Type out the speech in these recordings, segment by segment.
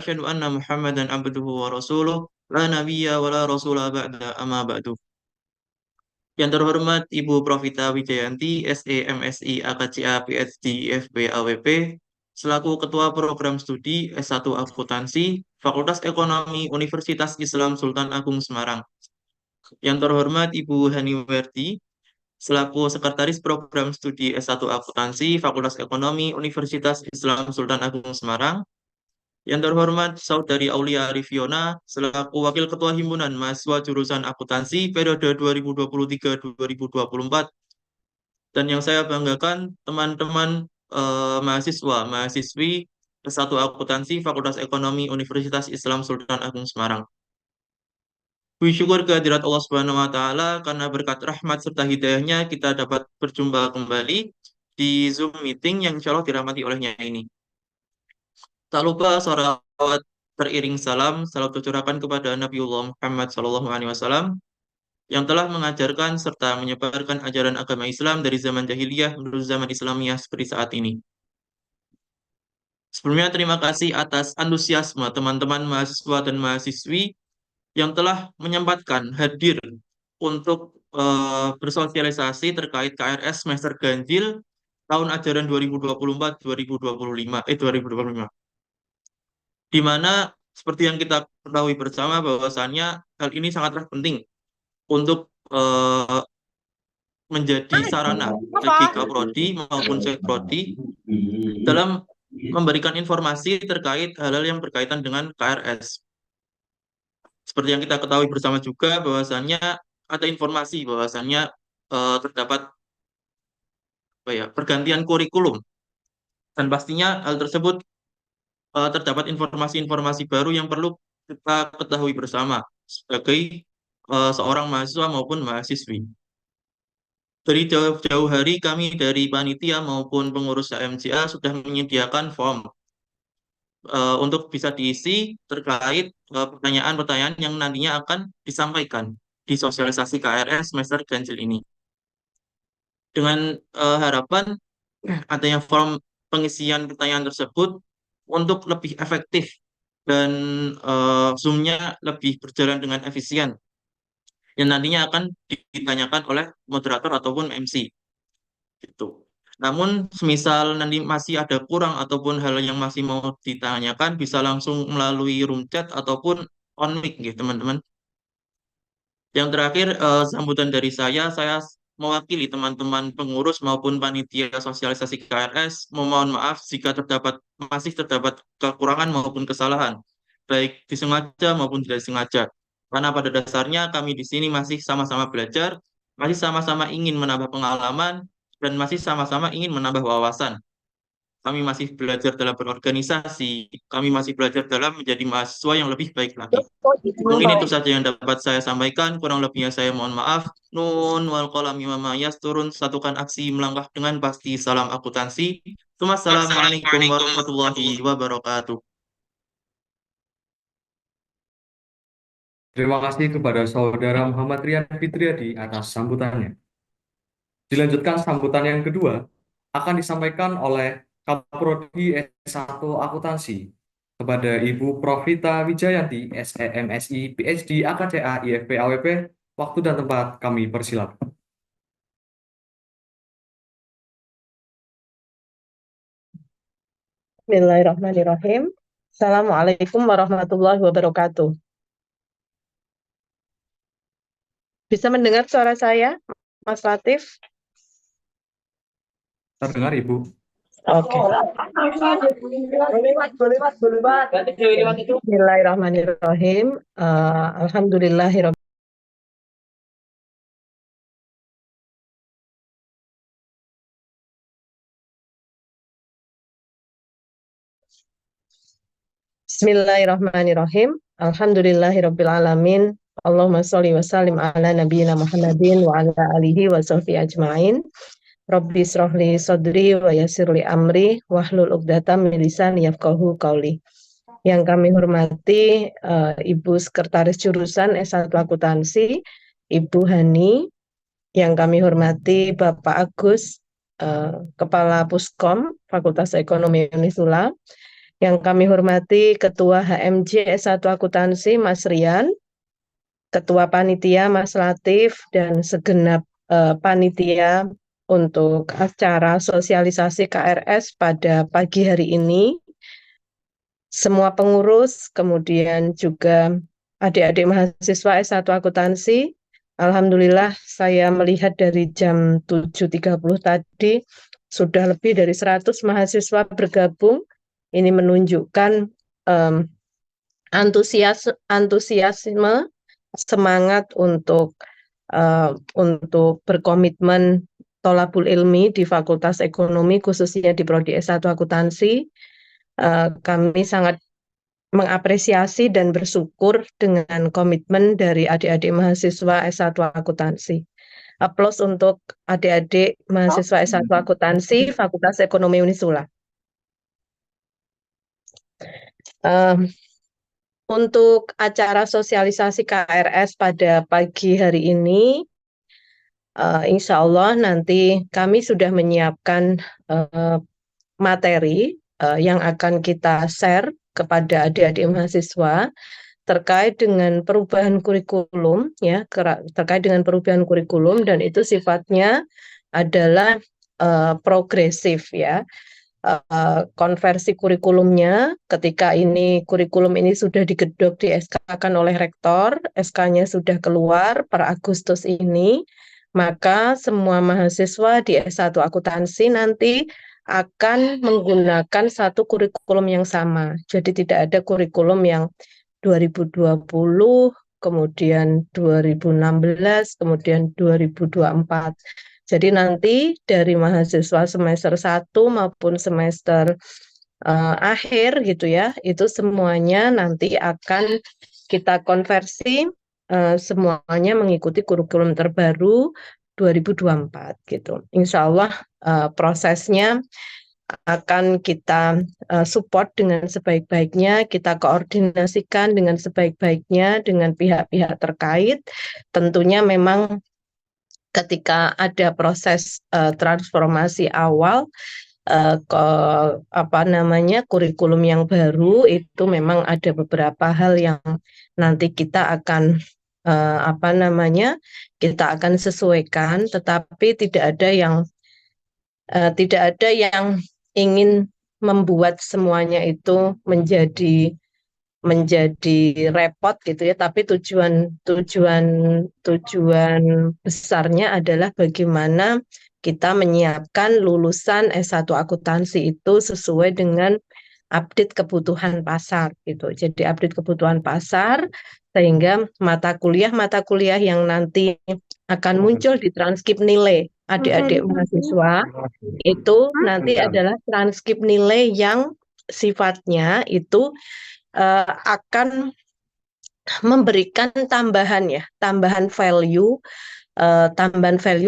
asyhadu anna Muhammadan abduhu wa rasuluh la nabiyya wa la rasula ba'da amma ba'du. Yang terhormat Ibu Profita Wijayanti, SE, MSI, AKCA, PhD, IFB, AWP, selaku Ketua Program Studi S1 Akuntansi, Fakultas Ekonomi Universitas Islam Sultan Agung Semarang. Yang terhormat Ibu Hani Werdi, selaku Sekretaris Program Studi S1 Akuntansi, Fakultas Ekonomi Universitas Islam Sultan Agung Semarang. Yang terhormat Saudari Aulia Riviona, selaku Wakil Ketua Himpunan Mahasiswa Jurusan Akuntansi periode 2023-2024. Dan yang saya banggakan, teman-teman mahasiswa, mahasiswi S1 Akuntansi Fakultas Ekonomi Universitas Islam Sultan Agung Semarang. Puji syukur kehadirat Allah Subhanahu wa Ta'ala karena berkat rahmat serta hidayahnya kita dapat berjumpa kembali di Zoom meeting yang insya Allah dirahmati olehnya ini. Tak lupa salawat teriring salam tercurahkan kepada Nabiullah Muhammad SAW yang telah mengajarkan serta menyebarkan ajaran agama Islam dari zaman jahiliyah menuju zaman Islamiyah seperti saat ini. Sebelumnya terima kasih atas antusiasme teman-teman mahasiswa dan mahasiswi yang telah menyempatkan hadir untuk bersosialisasi terkait KRS semester ganjil tahun ajaran 2024-2025 di mana seperti yang kita ketahui bersama bahwasannya hal ini sangatlah penting untuk menjadi sarana bagi Kaprodi maupun Sekprodi dalam memberikan informasi terkait hal-hal yang berkaitan dengan KRS. Seperti yang kita ketahui bersama juga bahwasannya ada informasi bahwasannya terdapat pergantian kurikulum dan pastinya hal tersebut terdapat informasi-informasi baru yang perlu kita ketahui bersama sebagai seorang mahasiswa maupun mahasiswi. Dari jauh-jauh hari kami dari panitia maupun pengurus HMCA sudah menyediakan form untuk bisa diisi terkait pertanyaan-pertanyaan yang nantinya akan disampaikan di sosialisasi KRS semester ganjil ini. Dengan harapan adanya form pengisian pertanyaan tersebut untuk lebih efektif dan Zoom-nya lebih berjalan dengan efisien yang nantinya akan ditanyakan oleh moderator ataupun MC gitu. Namun semisal nanti masih ada kurang ataupun hal yang masih mau ditanyakan bisa langsung melalui room chat ataupun on mic gitu teman-teman. Yang terakhir sambutan dari saya mewakili teman-teman pengurus maupun panitia sosialisasi KRS memohon maaf jika masih terdapat kekurangan maupun kesalahan baik disengaja maupun tidak disengaja. Karena pada dasarnya kami di sini masih sama-sama belajar, masih sama-sama ingin menambah pengalaman dan masih sama-sama ingin menambah wawasan. Kami masih belajar dalam berorganisasi, kami masih belajar dalam menjadi mahasiswa yang lebih baik lagi. Mungkin itu saja yang dapat saya sampaikan, kurang lebihnya saya mohon maaf. Nun wal qalami wa turun, satukan aksi melangkah dengan pasti. Salam akuntansi. Assalamualaikum warahmatullahi wabarakatuh. Terima kasih kepada Saudara Muhammad Rian Fitriadi atas sambutannya. Dilanjutkan sambutan yang kedua akan disampaikan oleh Kaprodi S1 Akuntansi kepada Ibu Profita Wijayanti, SE, MSI, PhD, AKCA, IFP, AWP. Waktu dan tempat kami persilakan. Bismillahirrahmanirrahim. Assalamualaikum warahmatullahi wabarakatuh. Bisa mendengar suara saya, Mas Latif? Terdengar, Ibu. Oke. Bismillahirrahmanirrahim. Alhamdulillahirrahmanirrahim. Bismillahirrahmanirrahim. Alhamdulillahirrabbilalamin. Allahumma sholli wa sallim ala nabiyyina Muhammadin wa ala alihi wa sahbihi ajma'in. Rabbi shrahli sadri wa yassirli amri wahlul 'uqdatam min lisani yafqahu qawli. Yang kami hormati Ibu Sekretaris Jurusan S1 Akuntansi, Ibu Hani. Yang kami hormati Bapak Agus, Kepala Puskom Fakultas Ekonomi Unisula. Yang kami hormati Ketua HMJ S1 Akuntansi Mas Rian, Ketua Panitia Mas Latif, dan segenap panitia untuk acara sosialisasi KRS pada pagi hari ini. Semua pengurus, kemudian juga adik-adik mahasiswa S1 Akuntansi. Alhamdulillah saya melihat dari jam 7.30 tadi sudah lebih dari 100 mahasiswa bergabung. Ini menunjukkan antusiasme, semangat untuk berkomitmen tholabul ilmi di Fakultas Ekonomi, khususnya di Prodi S1 Akuntansi. Kami sangat mengapresiasi dan bersyukur dengan komitmen dari adik-adik mahasiswa S1 Akuntansi. Aplaus untuk adik-adik mahasiswa S1 Akuntansi Fakultas Ekonomi Unisula. Untuk acara sosialisasi KRS pada pagi hari ini, insya Allah nanti kami sudah menyiapkan materi yang akan kita share kepada adik-adik mahasiswa terkait dengan perubahan kurikulum, ya, terkait dengan perubahan kurikulum, dan itu sifatnya adalah progresif, ya. Konversi kurikulumnya ketika ini kurikulum ini sudah digedok di SK-kan oleh rektor, SK-nya sudah keluar per Agustus ini, maka semua mahasiswa di S1 Akuntansi nanti akan menggunakan satu kurikulum yang sama. Jadi tidak ada kurikulum yang 2020, kemudian 2016, kemudian 2024. Jadi nanti dari mahasiswa semester 1 maupun semester akhir gitu ya, itu semuanya nanti akan kita konversi semuanya mengikuti kurikulum terbaru 2024 gitu. Insya Allah prosesnya akan kita support dengan sebaik-baiknya, kita koordinasikan dengan sebaik-baiknya dengan pihak-pihak terkait. Tentunya memang ketika ada proses transformasi awal kurikulum yang baru, itu memang ada beberapa hal yang nanti kita akan kita akan sesuaikan, tetapi tidak ada yang ingin membuat semuanya itu menjadi repot gitu ya, tapi tujuan besarnya adalah bagaimana kita menyiapkan lulusan S1 akuntansi itu sesuai dengan update kebutuhan pasar gitu. Jadi update kebutuhan pasar sehingga mata kuliah yang nanti akan muncul di transkrip nilai adik-adik mahasiswa itu nanti adalah transkrip nilai yang sifatnya itu akan memberikan tambahan value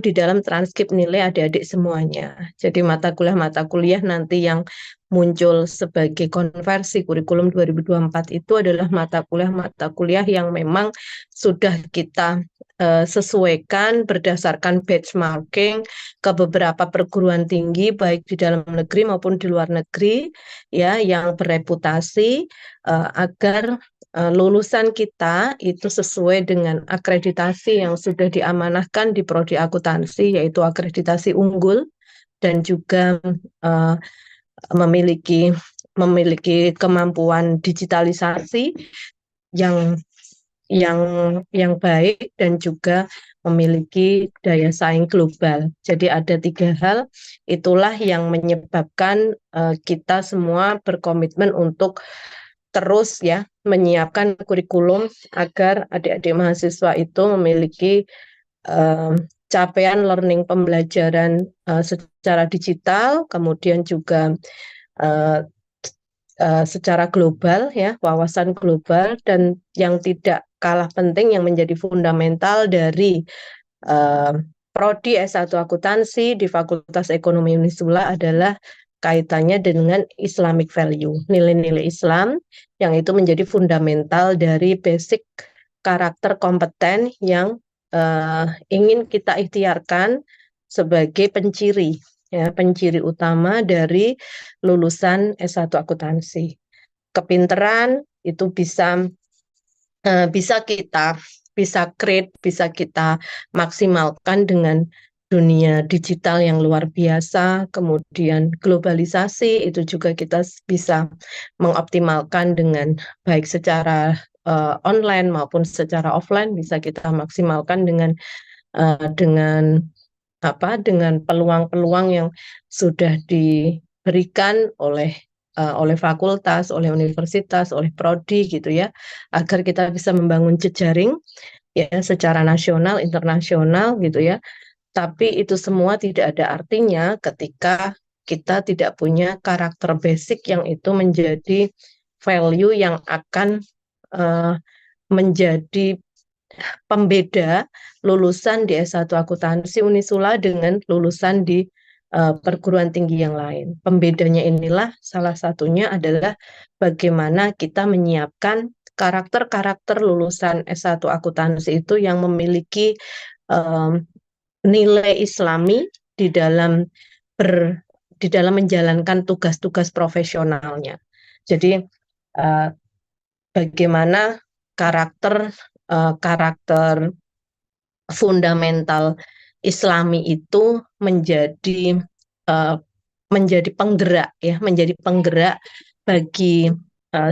di dalam transkrip nilai adik-adik semuanya. Jadi mata kuliah nanti yang muncul sebagai konversi kurikulum 2024 itu adalah mata kuliah yang memang sudah kita sesuaikan berdasarkan benchmarking ke beberapa perguruan tinggi baik di dalam negeri maupun di luar negeri, ya, yang bereputasi agar lulusan kita itu sesuai dengan akreditasi yang sudah diamanahkan di Prodi Akuntansi, yaitu akreditasi unggul dan juga memiliki kemampuan digitalisasi yang baik dan juga memiliki daya saing global. Jadi ada 3 hal itulah yang menyebabkan kita semua berkomitmen untuk terus ya menyiapkan kurikulum agar adik-adik mahasiswa itu memiliki capaian learning pembelajaran secara digital, kemudian juga secara global ya, wawasan global, dan yang tidak kalah penting yang menjadi fundamental dari Prodi S1 Akuntansi di Fakultas Ekonomi Unisula adalah kaitannya dengan Islamic value, nilai-nilai Islam yang itu menjadi fundamental dari basic karakter kompeten yang ingin kita ikhtiarkan sebagai penciri utama dari lulusan S1 Akuntansi. kepinteran itu bisa kita maksimalkan dengan dunia digital yang luar biasa, kemudian globalisasi itu juga kita bisa mengoptimalkan dengan baik secara online maupun secara offline, bisa kita maksimalkan dengan dengan peluang-peluang yang sudah diberikan oleh fakultas, oleh universitas, oleh prodi gitu ya, agar kita bisa membangun jejaring ya secara nasional, internasional gitu ya. Tapi itu semua tidak ada artinya ketika kita tidak punya karakter basic yang itu menjadi value yang akan uh, menjadi pembeda lulusan di S1 akuntansi Unisula dengan lulusan di perguruan tinggi yang lain. Pembedanya inilah salah satunya adalah bagaimana kita menyiapkan karakter-karakter lulusan S1 akuntansi itu yang memiliki um, nilai Islami di dalam di dalam menjalankan tugas-tugas profesionalnya. Jadi bagaimana karakter fundamental Islami itu uh, menjadi penggerak ya, menjadi penggerak bagi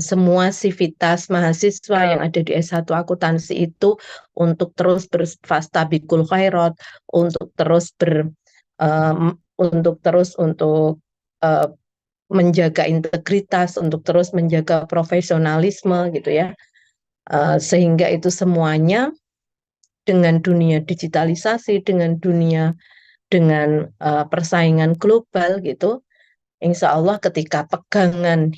semua sivitas mahasiswa yang ada di S1 akuntansi itu untuk terus berfastabikul khairat, untuk terus untuk menjaga integritas, untuk terus menjaga profesionalisme gitu ya. Sehingga itu semuanya dengan dunia digitalisasi, dengan persaingan global gitu, insya Allah ketika pegangan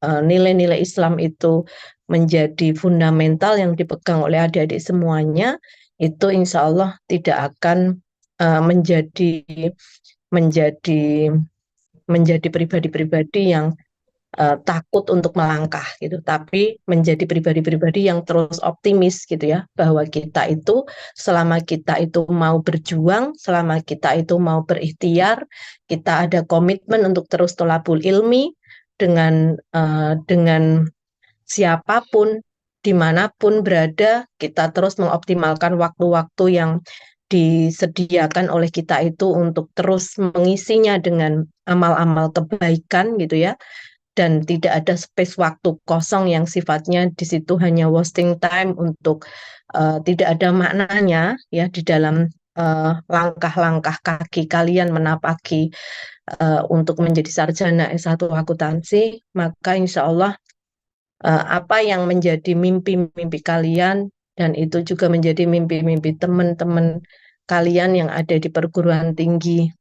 nilai-nilai Islam itu menjadi fundamental yang dipegang oleh adik-adik semuanya, itu insya Allah tidak akan menjadi pribadi-pribadi yang takut untuk melangkah gitu, tapi menjadi pribadi-pribadi yang terus optimis gitu ya, bahwa kita itu selama kita itu mau berjuang, selama kita itu mau berikhtiar, kita ada komitmen untuk terus tholabul ilmi dengan siapapun, dimanapun berada, kita terus mengoptimalkan waktu-waktu yang disediakan oleh kita itu untuk terus mengisinya dengan amal-amal kebaikan gitu ya, dan tidak ada space waktu kosong yang sifatnya di situ hanya wasting time untuk tidak ada maknanya ya di dalam langkah-langkah kaki kalian menapaki untuk menjadi sarjana S1 akuntansi, maka insya Allah apa yang menjadi mimpi-mimpi kalian dan itu juga menjadi mimpi-mimpi teman-teman kalian yang ada di perguruan tinggi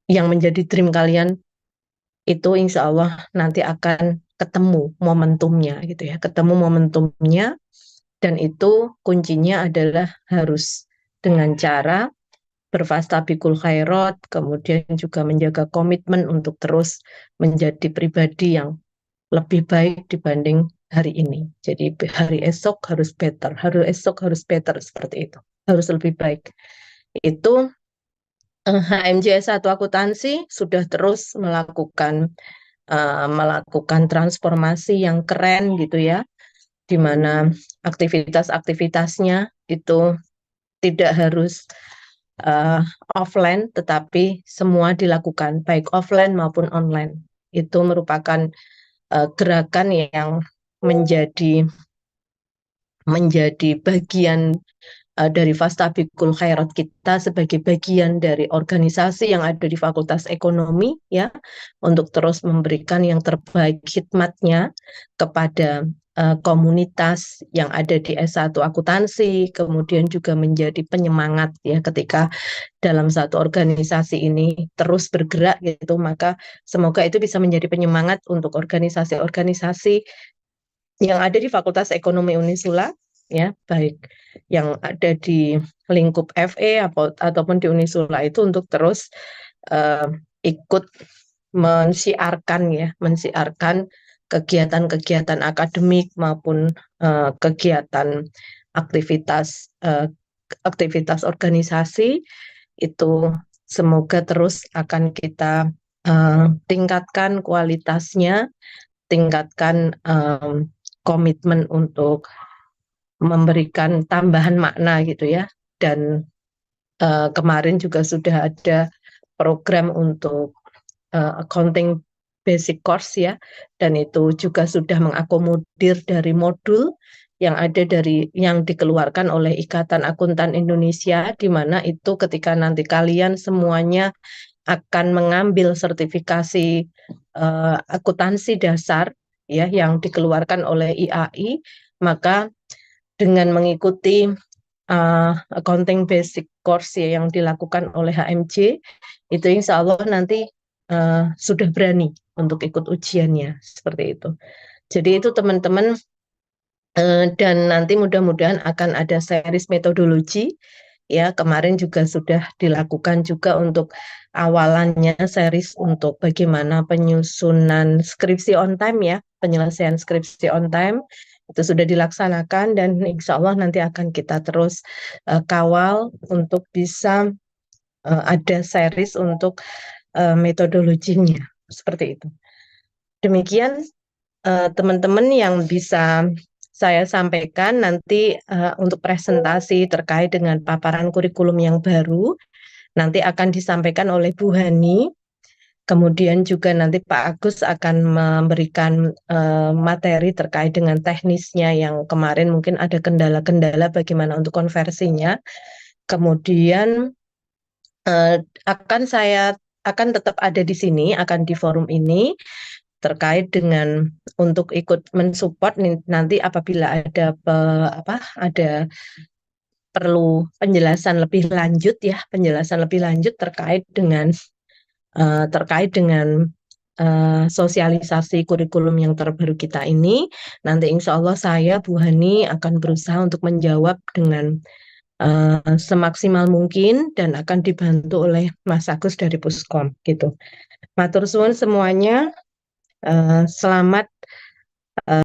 yang menjadi dream kalian, itu insya Allah nanti akan ketemu momentumnya gitu ya, ketemu momentumnya, dan itu kuncinya adalah harus dengan cara berfastabikul khairat, kemudian juga menjaga komitmen untuk terus menjadi pribadi yang lebih baik dibanding hari ini. Jadi hari esok harus better, hari esok harus better, seperti itu, harus lebih baik. Itu HMJ S1 akuntansi sudah terus melakukan transformasi yang keren gitu ya, di mana aktivitas-aktivitasnya itu tidak harus offline, tetapi semua dilakukan baik offline maupun online. Itu merupakan gerakan yang menjadi bagian dari Fastabikul Khairat kita sebagai bagian dari organisasi yang ada di Fakultas Ekonomi ya, untuk terus memberikan yang terbaik khidmatnya kepada komunitas yang ada di S1 akuntansi, kemudian juga menjadi penyemangat ya ketika dalam satu organisasi ini terus bergerak gitu, maka semoga itu bisa menjadi penyemangat untuk organisasi-organisasi yang ada di Fakultas Ekonomi Unisula ya, baik yang ada di lingkup FE ataupun di Unisula itu untuk terus ikut mensiarkan kegiatan-kegiatan akademik maupun kegiatan aktivitas organisasi itu, semoga terus akan kita tingkatkan kualitasnya, tingkatkan komitmen untuk memberikan tambahan makna gitu ya. Dan kemarin juga sudah ada program untuk accounting basic course ya, dan itu juga sudah mengakomodir dari modul yang dikeluarkan oleh Ikatan Akuntan Indonesia, di mana itu ketika nanti kalian semuanya akan mengambil sertifikasi akuntansi dasar ya yang dikeluarkan oleh IAI, maka dengan mengikuti accounting basic course ya yang dilakukan oleh HMJ, itu insya Allah nanti sudah berani untuk ikut ujiannya seperti itu. Jadi itu teman-teman, dan nanti mudah-mudahan akan ada series metodologi ya. Kemarin juga sudah dilakukan juga untuk awalannya series untuk bagaimana penyusunan skripsi on time ya, penyelesaian skripsi on time itu sudah dilaksanakan, dan insya Allah nanti akan kita terus kawal untuk bisa ada series untuk metodologinya seperti itu. Demikian teman-teman yang bisa saya sampaikan nanti untuk presentasi terkait dengan paparan kurikulum yang baru nanti akan disampaikan oleh Bu Hani. Kemudian juga nanti Pak Agus akan memberikan materi terkait dengan teknisnya yang kemarin mungkin ada kendala-kendala bagaimana untuk konversinya. Kemudian akan tetap ada di sini, akan di forum ini terkait dengan untuk ikut mensupport nanti apabila ada perlu penjelasan lebih lanjut ya, penjelasan lebih lanjut terkait dengan sosialisasi kurikulum yang terbaru kita ini. Nanti insya Allah saya, Bu Hani, akan berusaha untuk menjawab dengan semaksimal mungkin dan akan dibantu oleh Mas Agus dari Puskom gitu. Matur suwun semuanya, selamat